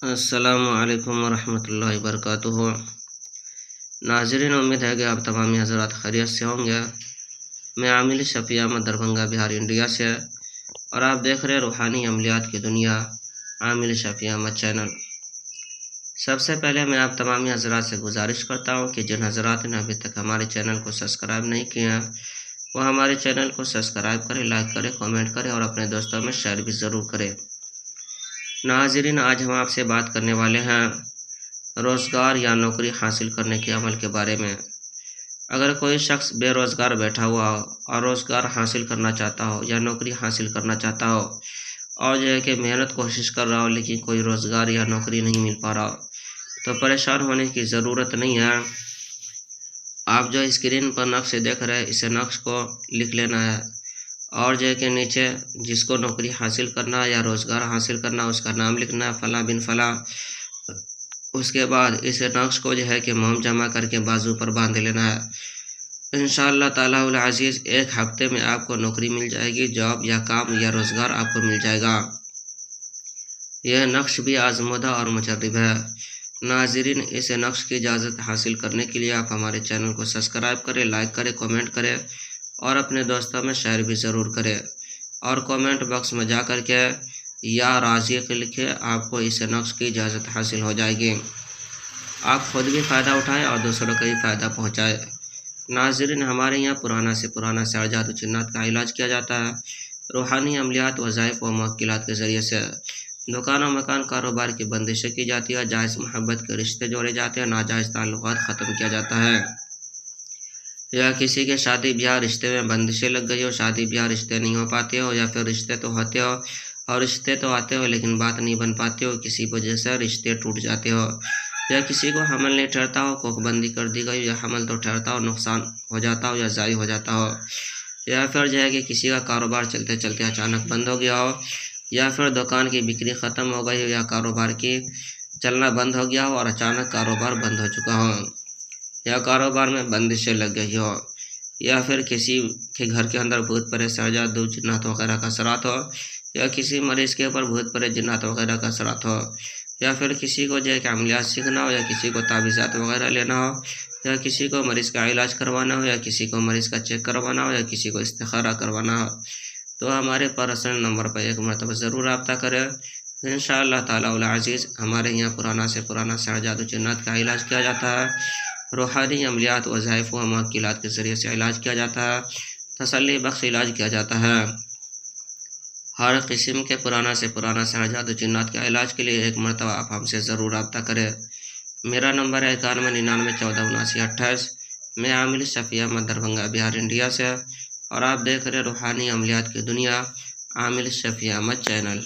अस्सलामुअलैकुम वरहमतुल्लाहि वबरकातुहू। नाज़रीन, उम्मीद है कि आप तमाम हज़रात खैरियत से होंगे। मैं आमिल शफ़ी अहमद दरभंगा बिहार इंडिया से और आप देख रहे हैं रूहानी अमलियात की दुनिया आमिल शफ़ी अहमद चैनल। सबसे पहले मैं आप तमाम हज़रात से गुजारिश करता हूं कि जिन हज़रात ने अभी तक हमारे चैनल को सब्सक्राइब नहीं किया वो हमारे चैनल को सब्सक्राइब करें, लाइक करें, कमेंट करें और अपने दोस्तों में शेयर भी ज़रूर करें। नाज़रीन, आज हम आपसे बात करने वाले हैं रोज़गार या नौकरी हासिल करने के अमल के बारे में। अगर कोई शख्स बेरोज़गार बैठा हुआ हो और रोज़गार हासिल करना चाहता हो या नौकरी हासिल करना चाहता हो और जो है कि मेहनत कोशिश कर रहा हो लेकिन कोई रोज़गार या नौकरी नहीं मिल पा रहा हो, तो परेशान होने की ज़रूरत नहीं है। आप जो स्क्रीन पर नक्श देख रहे हैं इस नक्श को लिख लेना है और जो है कि नीचे जिसको नौकरी हासिल करना या रोज़गार हासिल करना उसका नाम लिखना है, फ़लाँ बिन फ़लाँ। उसके बाद इस नक्श को जो है कि मोम जमा करके बाजू पर बांध लेना है। इंशाअल्लाह ताला उल अज़ीज़ एक हफ्ते में आपको नौकरी मिल जाएगी, जॉब या काम या रोज़गार आपको मिल जाएगा। यह नक्श भी आज़मूदा और मुजर्रब है। नाज़रीन, इस नक्श की इजाज़त हासिल करने के लिए आप हमारे चैनल को सब्सक्राइब करें, लाइक करें, कमेंट करें और अपने दोस्तों में शेयर भी ज़रूर करें। और कमेंट बॉक्स में जा कर के या राज़िक़ लिखे, आपको इस नक्श की इजाज़त हासिल हो जाएगी। आप खुद भी फ़ायदा उठाएं और दूसरों को भी फ़ायदा पहुँचाएँ। नाज़रीन, हमारे यहाँ पुराना से पुराना सर जादू जिन्नात का इलाज किया जाता है। रूहानी अमलियात, वज़ाइफ व मुवक्किलात के ज़रिए से दुकान और मकान कारोबार की बंदिशें की जाती है, जायज़ मोहब्बत के रिश्ते जोड़े जाते हैं, नाजायज़ ताल्लुकात ख़त्म किया जाता है। या किसी के शादी ब्याह रिश्ते में बंदिशें लग गई हो, शादी ब्याह रिश्ते नहीं हो पाते हो, या फिर रिश्ते तो होते हो और रिश्ते तो आते हो लेकिन बात नहीं बन पाती हो, किसी वजह से रिश्ते टूट जाते हो, या किसी को हमल नहीं ठहरता हो, कोखबंदी कर दी गई या हमल तो ठहरता हो नुकसान हो जाता हो या ज़ाय हो जाता हो, या फिर जो है कि किसी का कारोबार चलते चलते अचानक बंद हो गया हो, या फिर दुकान की बिक्री ख़त्म हो गई हो या कारोबार की चलना बंद हो गया हो और अचानक कारोबार बंद हो चुका हो, या कारोबार में बंदिशें लग गई हो, या फिर किसी के घर के अंदर भूत प्रेत जादू जिन्नात वगैरह का असरात हो, या किसी मरीज़ के ऊपर भूत प्रेत जिन्नात वगैरह का असरात हो, या फिर किसी को जो है कि अमलियात सीखना हो, या किसी को तावीज़ात वगैरह लेना हो, या किसी को मरीज़ का इलाज करवाना हो, या किसी को मरीज़ का चेक करवाना हो, या किसी को इस्तिखारा करवाना हो, तो हमारे पर्सनल नंबर पर एक मरतबा ज़रूर रब्ता करें। इंशाअल्लाह ताला उल अज़ीज़ हमारे यहाँ पुराना से पुराना सर जादू जिन्नात का इलाज किया जाता है। रूहानी अमलियात, वज़ाइफ व मुवक्किलात के ज़रिए से इलाज किया जाता है, तसल्ली बख्श इलाज किया जाता है। हर किस्म के पुराना से पुराना सर जादू जिन्नात के इलाज के लिए एक मरतबा आप हमसे ज़रूर रब्ता करें। मेरा नंबर है 9199147928। मैं आमिल शफ़ी अहमद दरभंगा बिहार इंडिया से और आप देख रहे रूहानी अमलियात की दुनिया आमिल शफ़ी अहमद चैनल।